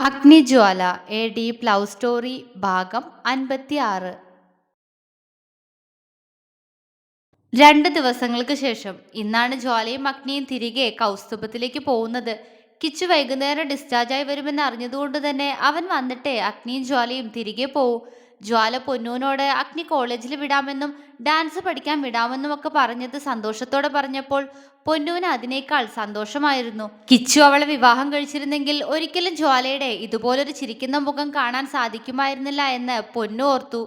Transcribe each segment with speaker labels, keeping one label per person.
Speaker 1: അഗ്നിജ്വാല A deep love story ഭാഗം 56. 2 ദിവസങ്ങൾക്ക് ശേഷം ഇന്നാണ് ജ്വാലയും അഗ്നിയും തിരികെ കൗസ്തുഭത്തിലേക്ക് പോകുന്നത്. കിച്ചു വൈകുന്നേരം ഡിസ്ചാർജായി വരുമെന്ന് അറിഞ്ഞതുകൊണ്ട് തന്നെ അവൻ വന്നിട്ടേ അഗ്നിയും ജ്വാലയും തിരികെ പോവും. ജ്വാല പൊന്നൂനോട് അഗ്നി കോളേജിൽ വിടാമെന്നും ഡാൻസ് പഠിക്കാൻ വിടാമെന്നും ഒക്കെ പറഞ്ഞത് സന്തോഷത്തോടെ പറഞ്ഞപ്പോൾ പൊന്നൂന് അതിനേക്കാൾ സന്തോഷമായിരുന്നു. കിച്ചു അവളെ വിവാഹം കഴിച്ചിരുന്നെങ്കിൽ ഒരിക്കലും ജ്വാലയുടെ ഇതുപോലൊരു ചിരിക്കുന്ന മുഖം കാണാൻ സാധിക്കുമായിരുന്നില്ല എന്ന് പൊന്നു ഓർത്തു.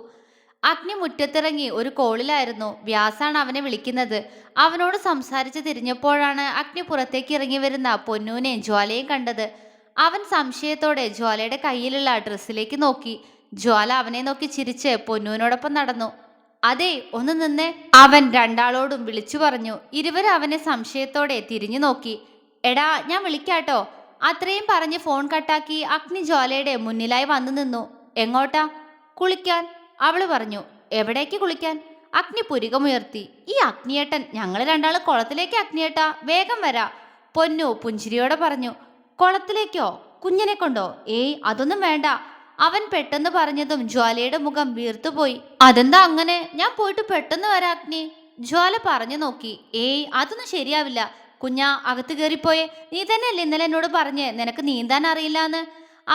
Speaker 1: അഗ്നി മുറ്റത്തിറങ്ങി ഒരു കോളിലായിരുന്നു. വ്യാസാണ് അവനെ വിളിക്കുന്നത്. അവനോട് സംസാരിച്ച് തിരിഞ്ഞപ്പോഴാണ് അഗ്നി പുറത്തേക്ക് ഇറങ്ങി വരുന്ന പൊന്നൂനെയും ജ്വാലയും കണ്ടത്. അവൻ സംശയത്തോടെ ജ്വാലയുടെ കയ്യിലുള്ള ഡ്രസ്സിലേക്ക് നോക്കി. ജ്വാല അവനെ നോക്കി ചിരിച്ച് പൊന്നൂനോടൊപ്പം നടന്നു. അതെ, ഒന്ന് നിന്നേ, അവൻ രണ്ടാളോടും വിളിച്ചു പറഞ്ഞു. ഇരുവരും അവനെ സംശയത്തോടെ തിരിഞ്ഞു നോക്കി. എടാ, ഞാൻ വിളിക്കാട്ടോ. അത്രയും പറഞ്ഞ് ഫോൺ കട്ടാക്കി അഗ്നി ജ്വാലയുടെ മുന്നിലായി വന്നു നിന്നു. എങ്ങോട്ടാ? കുളിക്കാൻ, അവള് പറഞ്ഞു. എവിടേക്ക് കുളിക്കാൻ? അഗ്നി പുരികമുയർത്തി. ഈ അഗ്നിയേട്ടൻ, ഞങ്ങൾ രണ്ടാള് കുളത്തിലേക്ക് അഗ്നിയേട്ടാ, വേഗം വരാ, പൊന്നു പുഞ്ചിരിയോടെ പറഞ്ഞു. കുളത്തിലേക്കോ? കുഞ്ഞിനെ കൊണ്ടോ? ഏയ്, അതൊന്നും വേണ്ട, അവൻ പെട്ടെന്ന് പറഞ്ഞതും ജ്വാലയുടെ മുഖം വീർത്തുപോയി. അതെന്താ അങ്ങനെ? ഞാൻ പോയിട്ട് പെട്ടെന്ന് വരാ അഗ്നി, ജ്വാല പറഞ്ഞു നോക്കി. ഏയ്, അതൊന്നും ശരിയാവില്ല. കുഞ്ഞാ, അകത്ത് കയറിപ്പോയെ. നീ തന്നെയല്ലേ ഇന്നലെ എന്നോട് പറഞ്ഞ് നിനക്ക് നീന്താൻ അറിയില്ലാന്ന്.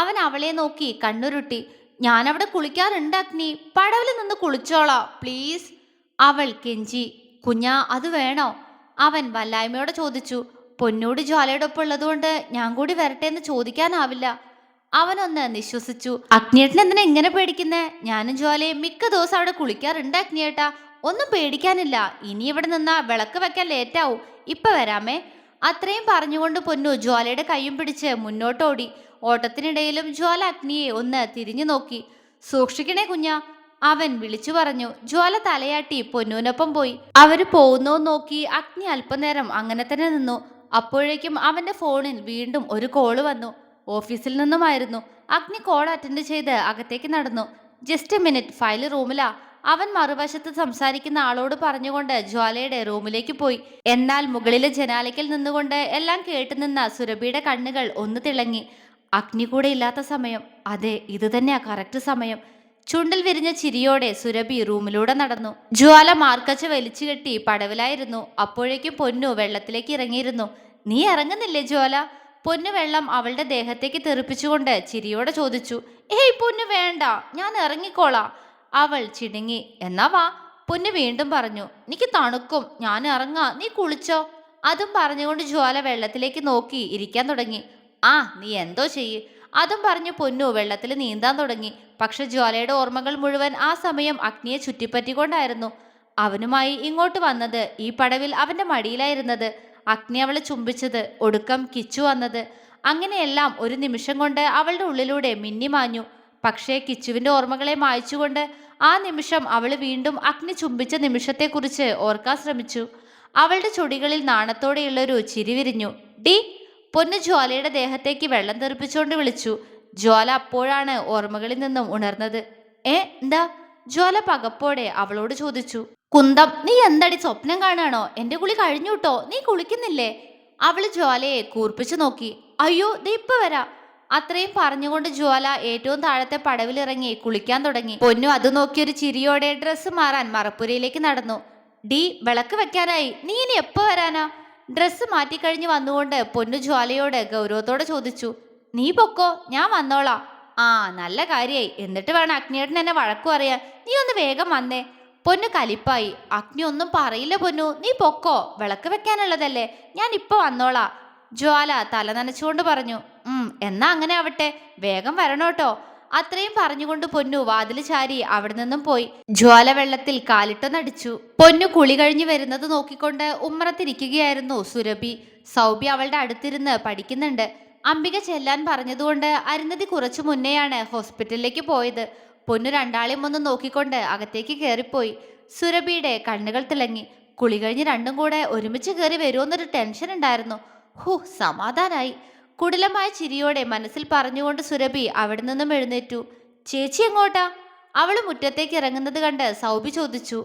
Speaker 1: അവൻ അവളെ നോക്കി കണ്ണുരുട്ടി. ഞാനവിടെ കുളിക്കാറുണ്ട് അഗ്നി, പടവിൽ നിന്ന് കുളിച്ചോളാം പ്ലീസ്, അവൾ കെഞ്ചി. കുഞ്ഞാ, അത് വേണോ? അവൻ വല്ലായ്മയോടെ ചോദിച്ചു. പൊന്നോട് ജ്വാലയുടെ ഒപ്പം ഉള്ളതുകൊണ്ട് ഞാൻ കൂടി വരട്ടെ എന്ന് ചോദിക്കാനാവില്ല. അവനൊന്ന് നിശ്വസിച്ചു. അഗ്നിയേട്ടൻ എന്തിനാ ഇങ്ങനെ പേടിക്കുന്നേ? ഞാനും ജ്വാലയും മിക്ക ദിവസം അവിടെ കുളിക്കാറുണ്ട് അഗ്നിയേട്ടാ, ഒന്നും പേടിക്കാനില്ല. ഇനി ഇവിടെ നിന്നാ വിളക്ക് വെക്കാൻ ലേറ്റാവും. ഇപ്പൊ വരാമേ. അത്രയും പറഞ്ഞുകൊണ്ട് പൊന്നു ജ്വാലയുടെ കൈയും പിടിച്ച് മുന്നോട്ടോടി. ഓട്ടത്തിനിടയിലും ജ്വാല അഗ്നിയെ ഒന്ന് തിരിഞ്ഞു നോക്കി. സൂക്ഷിക്കണേ കുഞ്ഞാ, അവൻ വിളിച്ചു പറഞ്ഞു. ജ്വാല തലയാട്ടി പൊന്നൂനൊപ്പം പോയി. അവര് പോകുന്നോ നോക്കി അഗ്നി അല്പനേരം അങ്ങനെ തന്നെ നിന്നു. അപ്പോഴേക്കും അവന്റെ ഫോണിൽ വീണ്ടും ഒരു കോള് വന്നു. ഓഫീസിൽ നിന്നുമായിരുന്നു. അഗ്നി കോൾ അറ്റൻഡ് ചെയ്ത് അകത്തേക്ക് നടന്നു. ജസ്റ്റ് എ മിനിറ്റ്, ഫയല് റൂമിലാ, അവൻ മറുവശത്ത് സംസാരിക്കുന്ന ആളോട് പറഞ്ഞുകൊണ്ട് ജ്വാലയുടെ റൂമിലേക്ക് പോയി. എന്നാൽ മുകളിലെ ജനാലയ്ക്കൽ നിന്നുകൊണ്ട് എല്ലാം കേട്ടുനിന്ന സുരഭിയുടെ കണ്ണുകൾ ഒന്ന് തിളങ്ങി. അഗ്നി കൂടെ ഇല്ലാത്ത സമയം, അതെ, ഇത് തന്നെയാ കറക്റ്റ് സമയം. ചുണ്ടിൽ വിരിഞ്ഞ ചിരിയോടെ സുരഭി റൂമിലൂടെ നടന്നു. ജ്വാല മാർക്കച്ച വലിച്ചു കെട്ടി പടവിലായിരുന്നു. അപ്പോഴേക്കും പൊന്നു വെള്ളത്തിലേക്ക് ഇറങ്ങിയിരുന്നു. നീ ഇറങ്ങുന്നില്ലേ ജ്വാല? പൊന്നു വെള്ളം അവളുടെ ദേഹത്തേക്ക് തെറിപ്പിച്ചുകൊണ്ട് ചിരിയോടെ ചോദിച്ചു. ഏയ് പൊന്നു, വേണ്ട, ഞാൻ ഇറങ്ങിക്കോളാം, അവൾ ചിടുങ്ങി. എന്നാ വാ, പൊന്നു വീണ്ടും പറഞ്ഞു. എനിക്ക് തണുക്കും, ഞാൻ ഇറങ്ങാ, നീ കുളിച്ചോ. അതും പറഞ്ഞുകൊണ്ട് ജ്വാല വെള്ളത്തിലേക്ക് നോക്കി ഇരിക്കാൻ തുടങ്ങി. ആ, നീ എന്തോ ചെയ്യ്, അതും പറഞ്ഞു പൊന്നു വെള്ളത്തിൽ നീന്താൻ തുടങ്ങി. പക്ഷെ ജ്വാലയുടെ ഓർമ്മകൾ മുഴുവൻ ആ സമയം അഗ്നിയെ ചുറ്റിപ്പറ്റിക്കൊണ്ടായിരുന്നു. അവനുമായി ഇങ്ങോട്ട് വന്നത്, ഈ പടവിൽ അവന്റെ മടിയിലായിരുന്നത്, അഗ്നി അവളെ ചുംബിച്ചത്, ഒടുക്കം കിച്ചു വന്നത്, അങ്ങനെയെല്ലാം ഒരു നിമിഷം കൊണ്ട് അവളുടെ ഉള്ളിലൂടെ മിന്നിമാഞ്ഞു. പക്ഷേ കിച്ചുവിന്റെ ഓർമ്മകളെ മായ്ച്ചുകൊണ്ട് ആ നിമിഷം അവൾ വീണ്ടും അഗ്നി ചുംബിച്ച നിമിഷത്തെക്കുറിച്ച് ഓർക്കാൻ ശ്രമിച്ചു. അവളുടെ ചൊടികളിൽ നാണത്തോടെയുള്ളൊരു ചിരി വിരിഞ്ഞു. ഡി, പൊന്നു ജ്വാലയുടെ ദേഹത്തേക്ക് വെള്ളം തെറിപ്പിച്ചുകൊണ്ട് വിളിച്ചു. ജ്വാല അപ്പോഴാണ് ഓർമ്മകളിൽ നിന്നും ഉണർന്നത്. എന്താ? ജ്വാല പകപ്പോടെ അവളോട് ചോദിച്ചു. കുന്തം, നീ എന്തടി സ്വപ്നം കാണാണോ? എന്റെ കുളി കഴിഞ്ഞു കേട്ടോ, നീ കുളിക്കുന്നില്ലേ? അവള് ജ്വാലയെ കൂർപ്പിച്ചു നോക്കി. അയ്യോ, ദേ ഇപ്പൊ വരാ. അത്രയും പറഞ്ഞുകൊണ്ട് ജ്വാല ഏറ്റവും താഴത്തെ പടവിലിറങ്ങി കുളിക്കാൻ തുടങ്ങി. പൊന്നു അത് നോക്കിയൊരു ചിരിയോടെ ഡ്രസ്സ് മാറാൻ മറപ്പുരയിലേക്ക് നടന്നു. ഡി, വിളക്ക് വെക്കാനായി, നീ ഇനി എപ്പോ വരാനാ? ഡ്രസ്സ് മാറ്റിക്കഴിഞ്ഞ് വന്നുകൊണ്ട് പൊന്നു ജ്വാലയോട് ഗൗരവത്തോടെ ചോദിച്ചു. നീ പൊക്കോ, ഞാൻ വന്നോളാം. ആ, നല്ല കാര്യായി, എന്നിട്ട് വേണം അഗ്നിയേട്ടൻ എന്നെ വഴക്കു അറിയാൻ. നീ ഒന്ന് വേഗം വന്നേ. പൊന്നു കലിപ്പായി. അഗ്നി ഒന്നും പറയില്ല പൊന്നു, നീ പൊക്കോ, വിളക്ക് വെക്കാനുള്ളതല്ലേ, ഞാൻ ഇപ്പൊ വന്നോളാം, ജ്വാല തല നനച്ചുകൊണ്ട് പറഞ്ഞു. എന്നാ അങ്ങനെ ആവട്ടെ, വേഗം വരണോട്ടോ. അത്രയും പറഞ്ഞുകൊണ്ട് പൊന്നു വാതിൽ ചാരി അവിടെ നിന്നും പോയി. ജ്വാല വെള്ളത്തിൽ കാലിട്ടൊന്നടിച്ചു. പൊന്നു കുളി കഴിഞ്ഞു വരുന്നത് നോക്കിക്കൊണ്ട് ഉമ്മറത്തിരിക്കുകയായിരുന്നു സുരഭി. സൗബി അവളുടെ അടുത്തിരുന്ന് പഠിക്കുന്നുണ്ട്. അംബിക ചെല്ലാൻ പറഞ്ഞതുകൊണ്ട് അരുന്ധതി കുറച്ചു മുന്നെയാണ് ഹോസ്പിറ്റലിലേക്ക് പോയത്. പൊന്നു രണ്ടാളെയും ഒന്ന് നോക്കിക്കൊണ്ട് അകത്തേക്ക് കയറിപ്പോയി. സുരഭിയുടെ കണ്ണുകൾ തിളങ്ങി. കുളി കഴിഞ്ഞ് രണ്ടും കൂടെ ഒരുമിച്ച് കയറി വരുമെന്നൊരു ടെൻഷൻ ഉണ്ടായിരുന്നു. സമാധാനായി, കുടിലമായ ചിരിയോടെ മനസ്സിൽ പറഞ്ഞുകൊണ്ട് സുരഭി അവിടെ നിന്നും എഴുന്നേറ്റു. ചേച്ചി എങ്ങോട്ടാ? അവള് മുറ്റത്തേക്ക് ഇറങ്ങുന്നത് കണ്ട് സൗബി ചോദിച്ചു.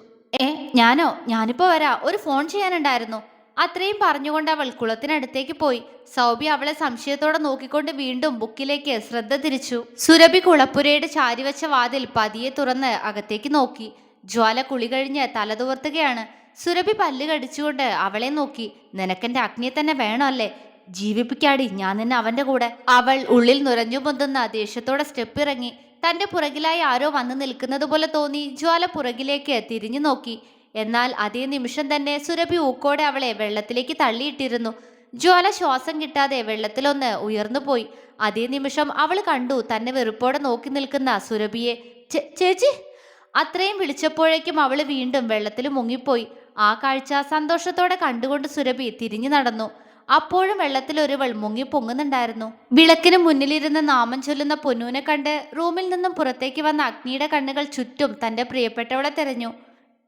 Speaker 1: ഞാനിപ്പോ വരാ, ഒരു ഫോൺ ചെയ്യാനുണ്ടായിരുന്നു. അത്രയും പറഞ്ഞുകൊണ്ട് അവൾ കുളത്തിനടുത്തേക്ക് പോയി. സൗബി അവളെ സംശയത്തോടെ നോക്കിക്കൊണ്ട് വീണ്ടും ബുക്കിലേക്ക് ശ്രദ്ധ തിരിച്ചു. സുരഭി കുളപ്പുരയുടെ ചാരിവച്ച വാതിൽ പതിയെ തുറന്ന് അകത്തേക്ക് നോക്കി. ജ്വാല കുളി കഴിഞ്ഞ് തലതുവർത്തുകയാണ്. സുരഭി പല്ല് കടിച്ചുകൊണ്ട് അവളെ നോക്കി. നിനക്കെന്റെ അഗ്നിയെ തന്നെ വേണം അല്ലേ? ജീവിപ്പിക്കാടി ഞാൻ നിന്നെ അവന്റെ കൂടെ. അവൾ ഉള്ളിൽ നുരഞ്ഞു പൊന്തുന്ന ദേഷ്യത്തോടെ സ്റ്റെപ്പ് ഇറങ്ങി. തന്റെ പുറകിലായി ആരോ വന്നു നിൽക്കുന്നത് പോലെ തോന്നി. ജ്വാല പുറകിലേക്ക് തിരിഞ്ഞു നോക്കി. എന്നാൽ അതേ നിമിഷം തന്നെ സുരഭി ഊക്കോടെ അവളെ വെള്ളത്തിലേക്ക് തള്ളിയിട്ടിരുന്നു. ജ്വാല ശ്വാസം കിട്ടാതെ വെള്ളത്തിലൊന്ന് ഉയർന്നു പോയി. അതേ നിമിഷം അവൾ കണ്ടു തന്നെ വെറുപ്പോടെ നോക്കി നിൽക്കുന്ന സുരഭിയെ. ചേച്ചി അത്രയും വിളിച്ചപ്പോഴേക്കും അവള് വീണ്ടും വെള്ളത്തിൽ മുങ്ങിപ്പോയി. ആ കാഴ്ച സന്തോഷത്തോടെ കണ്ടുകൊണ്ട് സുരഭി തിരിഞ്ഞു നടന്നു. അപ്പോഴും വെള്ളത്തിൽ ഒരുവൾ മുങ്ങി പൊങ്ങുന്നുണ്ടായിരുന്നു. വിളക്കിന് മുന്നിലിരുന്ന് നാമം ചൊല്ലുന്ന പൊന്നൂനെ കണ്ട് റൂമിൽ നിന്നും പുറത്തേക്ക് വന്ന അഗ്നിയുടെ കണ്ണുകൾ ചുറ്റും തന്റെ പ്രിയപ്പെട്ടവളെ തെരഞ്ഞു.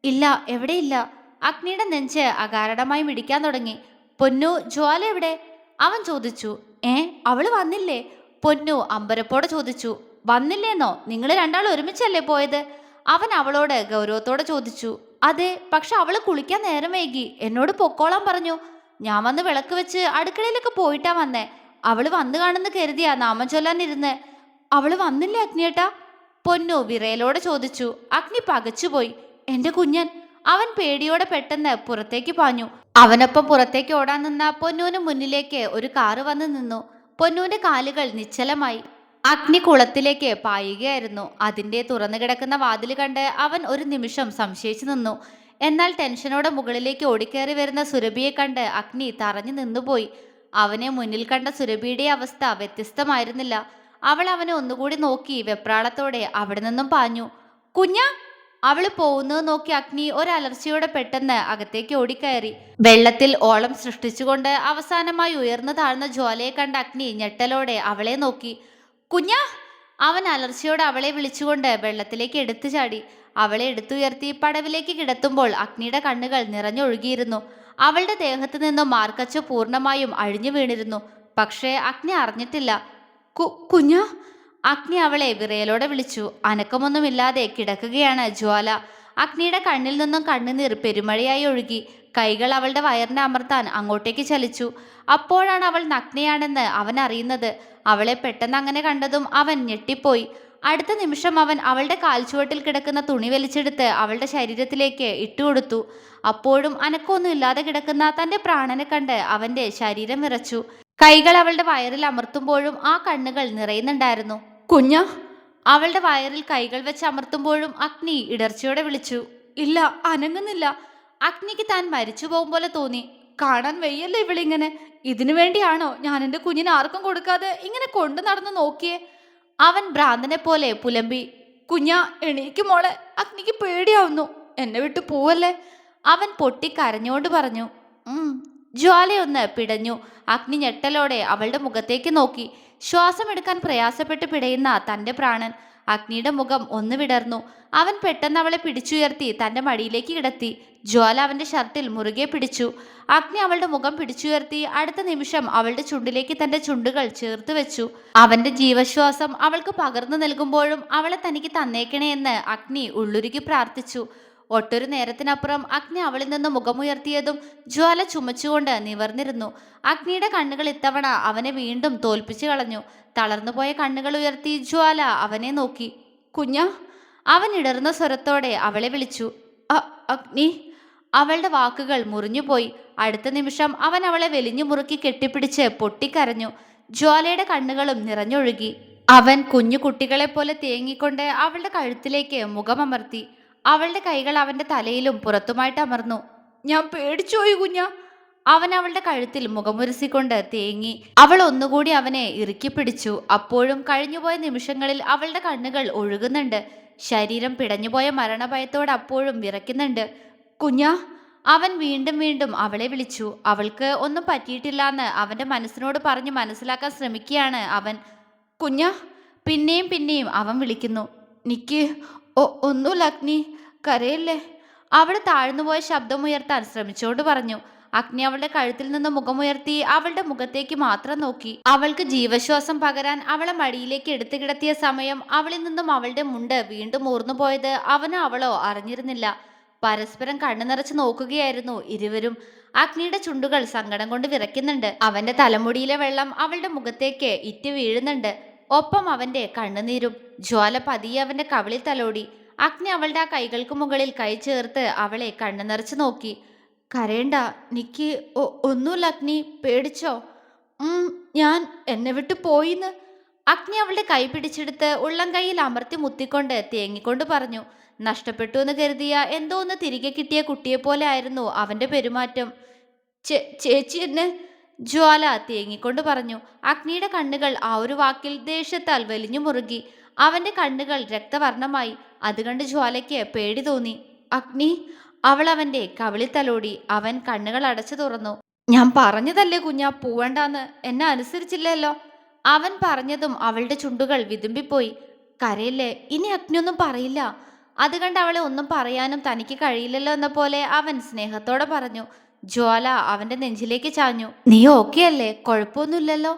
Speaker 1: ഇല്ല, എവിടെയില്ല. അഗ്നിയുടെ നെഞ്ച് അകാരണമായി മിടിക്കാൻ തുടങ്ങി. പൊന്നു, ജ്വാല എവിടെ? അവൻ ചോദിച്ചു. അവള് വന്നില്ലേ? പൊന്നു അമ്പരപ്പോടെ ചോദിച്ചു. വന്നില്ലേന്നോ? നിങ്ങൾ രണ്ടാൾ ഒരുമിച്ചല്ലേ പോയത്? അവൻ അവളോട് ഗൗരവത്തോടെ ചോദിച്ചു. അതെ, പക്ഷെ അവള് കുളിക്കാൻ നേരം വൈകി. എന്നോട് പൊക്കോളാൻ പറഞ്ഞു. ഞാൻ വന്ന് വിളക്ക് വെച്ച് അടുക്കളയിലൊക്കെ പോയിട്ടാ വന്നേ. അവള് വന്നു കാണുന്ന കരുതിയാ നാമം ചൊല്ലാനിരുന്നേ. അവള് വന്നില്ലേ അഗ്നിയേട്ടാ? പൊന്നു വിറയലോടെ ചോദിച്ചു. അഗ്നി പകച്ചുപോയി. എന്റെ കുഞ്ഞൻ! അവൻ പേടിയോടെ പെട്ടെന്ന് പുറത്തേക്ക് പാഞ്ഞു. അവനൊപ്പം പുറത്തേക്ക് ഓടാൻ നിന്ന പൊന്നൂന് മുന്നിലേക്ക് ഒരു കാറ് വന്ന് നിന്നു. പൊന്നൂന്റെ കാലുകൾ നിശ്ചലമായി. അഗ്നി കുളത്തിലേക്ക് പായുകയായിരുന്നു. അതിന്റെ തുറന്നു കിടക്കുന്ന വാതിൽ കണ്ട് അവൻ ഒരു നിമിഷം സംശയിച്ചു നിന്നു. എന്നാൽ ടെൻഷനോടെ മുകളിലേക്ക് ഓടിക്കേറി വരുന്ന സുരഭിയെ കണ്ട് അഗ്നി തറഞ്ഞു നിന്നുപോയി. അവനെ മുന്നിൽ കണ്ട സുരഭിയുടെ അവസ്ഥ വ്യത്യസ്തമായിരുന്നില്ല. അവൾ അവനെ ഒന്നുകൂടി നോക്കി വെപ്രാളത്തോടെ അവിടെ നിന്നും പാഞ്ഞു. കുഞ്ഞാ! അവള് പോകുന്നത് നോക്കി അഗ്നി ഒരലർച്ചയോടെ പെട്ടെന്ന് അകത്തേക്ക് ഓടിക്കയറി. വെള്ളത്തിൽ ഓളം സൃഷ്ടിച്ചുകൊണ്ട് അവസാനമായി ഉയർന്നു താഴ്ന്ന ജ്വാലയെ കണ്ട അഗ്നി ഞെട്ടലോടെ അവളെ നോക്കി. കുഞ്ഞാ! അവൻ അലർച്ചയോടെ അവളെ വിളിച്ചുകൊണ്ട് വെള്ളത്തിലേക്ക് എടുത്തു ചാടി. അവളെ എടുത്തുയർത്തി പടവിലേക്ക് കിടത്തുമ്പോൾ അഗ്നിയുടെ കണ്ണുകൾ നിറഞ്ഞൊഴുകിയിരുന്നു. അവളുടെ ദേഹത്തു നിന്നും മാർക്കച്ച പൂർണ്ണമായും അഴിഞ്ഞു വീണിരുന്നു. പക്ഷേ അഗ്നി അറിഞ്ഞിട്ടില്ല. കുഞ്ഞാ! അഗ്നി അവളെ വിറയലോടെ വിളിച്ചു. അനക്കമൊന്നുമില്ലാതെ കിടക്കുകയാണ് ജ്വാല. അഗ്നിയുടെ കണ്ണിൽ നിന്നും കണ്ണുനീർ പെരുമഴയായി ഒഴുകി. കൈകൾ അവളുടെ വയറിനെ അമർത്താൻ അങ്ങോട്ടേക്ക് ചലിച്ചു. അപ്പോഴാണ് അവൾ നഗ്നയാണെന്ന് അവൻ അറിയുന്നത്. അവളെ പെട്ടെന്ന് അങ്ങനെ കണ്ടതും അവൻ ഞെട്ടിപ്പോയി. അടുത്ത നിമിഷം അവൻ അവളുടെ കാൽച്ചുവട്ടിൽ കിടക്കുന്ന തുണി വലിച്ചെടുത്ത് അവളുടെ ശരീരത്തിലേക്ക് ഇട്ടുകൊടുത്തു. അപ്പോഴും അനക്കമൊന്നുമില്ലാതെ കിടക്കുന്ന തന്റെ പ്രാണനെ കണ്ട് അവന്റെ ശരീരം വിറച്ചു. കൈകൾ അവളുടെ വയറിൽ അമർത്തുമ്പോഴും ആ കണ്ണുകൾ നിറയുന്നുണ്ടായിരുന്നു. കുഞ്ഞ! അവളുടെ വയറിൽ കൈകൾ വെച്ച് അമർത്തുമ്പോഴും അഗ്നി ഇടർച്ചയോടെ വിളിച്ചു. ഇല്ല, അനങ്ങുന്നില്ല. അഗ്നിക്ക് താൻ മരിച്ചു പോകും പോലെ തോന്നി. കാണാൻ വയ്യല്ലേ ഇവളിങ്ങനെ? ഇതിനു വേണ്ടിയാണോ ഞാൻ എൻ്റെ കുഞ്ഞിനെ ആർക്കും കൊടുക്കാതെ ഇങ്ങനെ കൊണ്ടു നടന്ന് നോക്കിയേ? അവൻ ഭ്രാന്തനെ പോലെ പുലമ്പി. കുഞ്ഞാ, എണീക്ക് മോളെ, അഗ്നിക്ക് പേടിയാവുന്നു. എന്നെ വിട്ടു പോവല്ലേ? അവൻ പൊട്ടിക്കരഞ്ഞുകൊണ്ട് പറഞ്ഞു. ജ്വാലയൊന്ന് പിടഞ്ഞു. അഗ്നി ഞെട്ടലോടെ അവളുടെ മുഖത്തേക്ക് നോക്കി. ശ്വാസം എടുക്കാൻ പ്രയാസപ്പെട്ട് പിടയുന്ന തന്റെ പ്രാണൻ. അഗ്നിയുടെ മുഖം ഒന്ന് വിടർന്നു. അവൻ പെട്ടെന്ന് അവളെ പിടിച്ചുയർത്തി തന്റെ മടിയിലേക്ക് കിടത്തി. ജ്വാല അവന്റെ ഷർട്ടിൽ മുറുകെ പിടിച്ചു. അഗ്നി അവളുടെ മുഖം പിടിച്ചുയർത്തി അടുത്ത നിമിഷം അവളുടെ ചുണ്ടിലേക്ക് തന്റെ ചുണ്ടുകൾ ചേർത്ത് വെച്ചു. അവന്റെ ജീവശ്വാസം അവൾക്ക് പകർന്നു നൽകുമ്പോഴും അവളെ തനിക്ക് തന്നേക്കണേ എന്ന് അഗ്നി ഉള്ളുരുകി പ്രാർത്ഥിച്ചു. ഒട്ടൊരു നേരത്തിനപ്പുറം അഗ്നി അവളിൽ നിന്ന് മുഖമുയർത്തിയതും ജ്വാല ചുമച്ചുകൊണ്ട് നിവർന്നിരുന്നു. അഗ്നിയുടെ കണ്ണുകൾ ഇത്തവണ അവനെ വീണ്ടും തോൽപ്പിച്ചു കളഞ്ഞു. തളർന്നുപോയ കണ്ണുകൾ ഉയർത്തി ജ്വാല അവനെ നോക്കി. കുഞ്ഞാ! അവൻ ഇടർന്ന സ്വരത്തോടെ അവളെ വിളിച്ചു. അഗ്നി! അവളുടെ വാക്കുകൾ മുറിഞ്ഞുപോയി. അടുത്ത നിമിഷം അവൻ അവളെ വെലിഞ്ഞു മുറുക്കി കെട്ടിപ്പിടിച്ച് പൊട്ടിക്കരഞ്ഞു. ജ്വാലയുടെ കണ്ണുകളും നിറഞ്ഞൊഴുകി. അവൻ കുഞ്ഞു കുട്ടികളെ പോലെ തേങ്ങിക്കൊണ്ട് അവളുടെ കഴുത്തിലേക്ക് മുഖമമർത്തി. അവളുടെ കൈകൾ അവന്റെ തലയിലും പുറത്തുമായിട്ട് അമർന്നു. ഞാൻ പേടിച്ചോയി കുഞ്ഞാ! അവൻ അവളുടെ കഴുത്തിൽ മുഖമുരസിക്കൊണ്ട് തേങ്ങി. അവൾ ഒന്നുകൂടി അവനെ ഇറുക്കി പിടിച്ചു. അപ്പോഴും കഴിഞ്ഞുപോയ നിമിഷങ്ങളിൽ അവളുടെ കണ്ണുകൾ ഒഴുകുന്നുണ്ട്. ശരീരം പിടഞ്ഞുപോയ മരണഭയത്തോടെ അപ്പോഴും വിറയ്ക്കുന്നുണ്ട്. കുഞ്ഞാ! അവൻ വീണ്ടും വീണ്ടും അവളെ വിളിച്ചു. അവൾക്ക് ഒന്നും പറ്റിയിട്ടില്ലാന്ന് അവന്റെ മനസ്സിനോട് പറഞ്ഞ് മനസ്സിലാക്കാൻ ശ്രമിക്കുകയാണ് അവൻ. കുഞ്ഞാ! പിന്നെയും പിന്നെയും അവൻ വിളിക്കുന്നു. നിക്ക് ഒന്നുമില്ല അഗ്നി, കരയല്ലേ. അവൾ താഴ്ന്നുപോയ ശബ്ദമുയർത്താൻ ശ്രമിച്ചുകൊണ്ട് പറഞ്ഞു. അഗ്നി അവളുടെ കഴുത്തിൽ നിന്ന് മുഖമുയർത്തി അവളുടെ മുഖത്തേക്ക് മാത്രം നോക്കി. അവൾക്ക് ജീവശ്വാസം പകരാൻ അവളെ മടിയിലേക്ക് എടുത്തു കിടത്തിയ സമയം അവളിൽ നിന്നും അവളുടെ മുണ്ട് വീണ്ടും ഊർന്നു പോയത് അവനോ അവളോ അറിഞ്ഞിരുന്നില്ല. പരസ്പരം കണ്ണു നിറച്ച് നോക്കുകയായിരുന്നു ഇരുവരും. അഗ്നിയുടെ ചുണ്ടുകൾ സങ്കടം കൊണ്ട് വിറയ്ക്കുന്നുണ്ട്. അവന്റെ തലമുടിയിലെ വെള്ളം അവളുടെ മുഖത്തേക്ക് ഇറ്റി വീഴുന്നുണ്ട്. ഒപ്പം അവന്റെ കണ്ണുനീരും. ജ്വാല പതിയെ അവന്റെ കവിളിൽ തലോടി. അഗ്നി അവളുടെ ആ കൈകൾക്ക് മുകളിൽ കൈ ചേർത്ത് അവളെ കണ്ണു നിറച്ച് നോക്കി. കരയണ്ട നിക്ക്, ഒന്നുമില്ല അഗ്നി, പേടിച്ചോ? ഉം ഞാൻ എന്നെ വിട്ടു പോയിന്ന്. അഗ്നി അവളുടെ കൈ പിടിച്ചെടുത്ത് ഉള്ളം കൈയിൽ അമർത്തി മുത്തിക്കൊണ്ട് തേങ്ങിക്കൊണ്ട് പറഞ്ഞു. നഷ്ടപ്പെട്ടു എന്ന് കരുതിയ എന്തോ ഒന്ന് തിരികെ കിട്ടിയ കുട്ടിയെപ്പോലെ ആയിരുന്നു അവന്റെ പെരുമാറ്റം. ചേച്ചി എന്നെ, ജ്വാല തേങ്ങിക്കൊണ്ട് പറഞ്ഞു. അഗ്നിയുടെ കണ്ണുകൾ ആ ഒരു വാക്കിൽ ദേഷ്യത്താൽ വലിഞ്ഞു മുറുകി. അവന്റെ കണ്ണുകൾ രക്തവർണമായി. അത് കണ്ട് ജ്വാലയ്ക്ക് പേടി തോന്നി. അഗ്നി, അവൾ അവന്റെ കവിളിൽ തലോടി. അവൻ കണ്ണുകൾ അടച്ചു തുറന്നു. ഞാൻ പറഞ്ഞതല്ലേ കുഞ്ഞാ പോവണ്ടാന്ന്, എന്നെ അനുസരിച്ചില്ലല്ലോ. അവൻ പറഞ്ഞതും അവളുടെ ചുണ്ടുകൾ വിതുമ്പിപ്പോയി. കരയില്ലേ, ഇനി അഗ്നിയൊന്നും പറയില്ല. അത് കണ്ട് അവളെ ഒന്നും പറയാനും തനിക്ക് കഴിയില്ലല്ലോ എന്ന പോലെ അവൻ സ്നേഹത്തോടെ പറഞ്ഞു. ജ്വാല അവന്റെ നെഞ്ചിലേക്ക് ചാഞ്ഞു. നീ ഓക്കെ അല്ലേ? കുഴപ്പമൊന്നുമില്ലല്ലോ?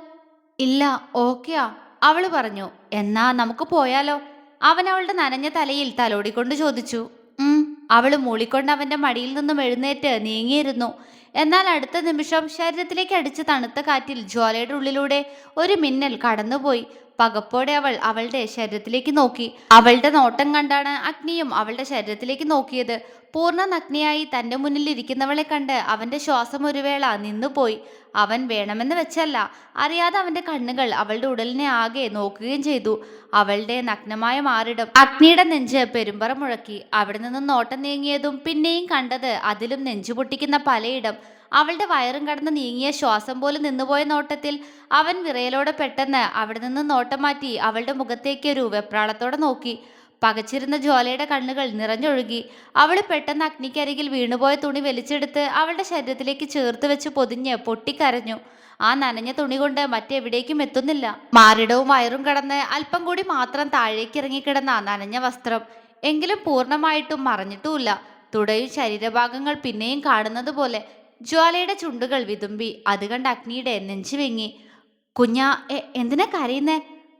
Speaker 1: ഇല്ല, ഓക്കെയാ, അവള് പറഞ്ഞു. എന്നാ നമുക്ക് പോയാലോ? അവൻ അവളുടെ നനഞ്ഞ തലയിൽ തലോടിക്കൊണ്ട് ചോദിച്ചു. ഉം അവള് മൂളിക്കൊണ്ട് അവന്റെ മടിയിൽ നിന്നും എഴുന്നേറ്റ് നീങ്ങിയിരുന്നു. എന്നാൽ അടുത്ത നിമിഷം ശരീരത്തിലേക്ക് അടിച്ച് തണുത്ത കാറ്റിൽ ജ്വാലയുടെ ഉള്ളിലൂടെ ഒരു മിന്നൽ കടന്നുപോയി. പകപ്പോടെ അവൾ അവളുടെ ശരീരത്തിലേക്ക് നോക്കി. അവളുടെ നോട്ടം കണ്ടാണ് അഗ്നിയും അവളുടെ ശരീരത്തിലേക്ക് നോക്കിയത്. പൂർണ്ണ നഗ്നിയായി തന്റെ മുന്നിൽ ഇരിക്കുന്നവളെ കണ്ട് അവന്റെ ശ്വാസം ഒരു വേള നിന്നുപോയി. അവൻ വേണമെന്ന് വെച്ചല്ല, അറിയാതെ അവന്റെ കണ്ണുകൾ അവളുടെ ഉടലിനെ ആകെ നോക്കുകയും ചെയ്തു. അവളുടെ നഗ്നമായ മാറിടം. അഗ്നിയുടെ നെഞ്ച് പെരുമ്പറ മുഴക്കി. അവിടെ നിന്നും നോട്ടം നീങ്ങിയതും പിന്നെയും കണ്ടത് അതിലും നെഞ്ചു പൊട്ടിക്കുന്ന പലയിടം. അവളുടെ വയറും കടന്ന് നീങ്ങിയ ശ്വാസം പോലും നിന്നുപോയ നോട്ടത്തിൽ അവൻ വിറയലോടെ പെട്ടെന്ന് അവിടെ നിന്ന് നോട്ടം മാറ്റി അവളുടെ മുഖത്തേക്ക് ഒരു വെപ്രാളത്തോടെ നോക്കി. പകച്ചിരുന്ന ജ്വാലയുടെ കണ്ണുകൾ നിറഞ്ഞൊഴുകി. അവൾ പെട്ടെന്ന് അഗ്നിക്കരികിൽ വീണുപോയ തുണി വലിച്ചെടുത്ത് അവളുടെ ശരീരത്തിലേക്ക് ചേർത്ത് വെച്ച് പൊതിഞ്ഞ് പൊട്ടിക്കരഞ്ഞു. ആ നനഞ്ഞ തുണി കൊണ്ട് മറ്റെവിടേക്കും എത്തുന്നില്ല. മാറിടവും വയറും കടന്ന് അല്പം കൂടി മാത്രം താഴേക്ക് ഇറങ്ങിക്കിടന്ന നനഞ്ഞ വസ്ത്രം. എങ്കിലും പൂർണ്ണമായിട്ടും മറഞ്ഞിട്ടുമില്ല. തുടയും ശരീരഭാഗങ്ങൾ പിന്നെയും കാണുന്നത് പോലെ. ജ്വാലയുടെ ചുണ്ടുകൾ വിതുമ്പി. അത് കണ്ട് അഗ്നിയുടെ നെഞ്ചു വെങ്ങി. കുഞ്ഞാ, എന്തിനാ കരയുന്നേ?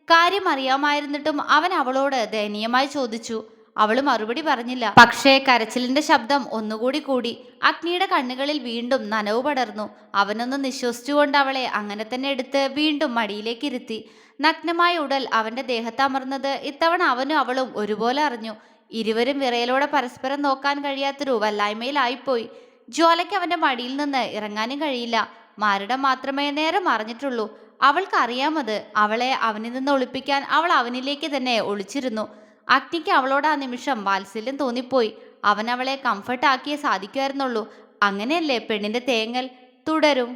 Speaker 1: കാര്യം അറിയാമായിരുന്നിട്ടും അവൻ അവളോട് ദയനീയമായി ചോദിച്ചു. അവള് മറുപടി പറഞ്ഞില്ല. പക്ഷേ കരച്ചിലിന്റെ ശബ്ദം ഒന്നുകൂടി കൂടി. അഗ്നിയുടെ കണ്ണുകളിൽ വീണ്ടും നനവ് പടർന്നു. അവനൊന്ന് നിശ്വസിച്ചുകൊണ്ട് അവളെ അങ്ങനെ തന്നെ എടുത്ത് വീണ്ടും മടിയിലേക്ക് ഇരുത്തി. നഗ്നമായ ഉടൽ അവന്റെ ദേഹത്തമർന്നത് ഇത്തവണ അവനും അവളും ഒരുപോലെ അറിഞ്ഞു. ഇരുവരും വിറയലോടെ പരസ്പരം നോക്കാൻ കഴിയാത്തൊരു വല്ലായ്മയിലായിപ്പോയി. ജ്വാലയ്ക്ക് അവന്റെ മടിയിൽ നിന്ന് ഇറങ്ങാനും കഴിയില്ല. മാറിടം മാത്രമേ നേരെ മറിഞ്ഞിട്ടുള്ളൂ. അവൾക്കറിയാമത്. അവളെ അവനിൽ നിന്ന് ഒളിപ്പിക്കാൻ അവൾ അവനിലേക്ക് തന്നെ ഒളിച്ചിരുന്നു. അഗ്നിക്ക് അവളോട് ആ നിമിഷം വാത്സല്യം തോന്നിപ്പോയി. അവൻ അവളെ കംഫർട്ട് ആക്കിയേ സാധിക്കുമായിരുന്നുള്ളൂ. അങ്ങനെയല്ലേ പെണ്ണിന്റെ തേങ്ങൽ. തുടരും.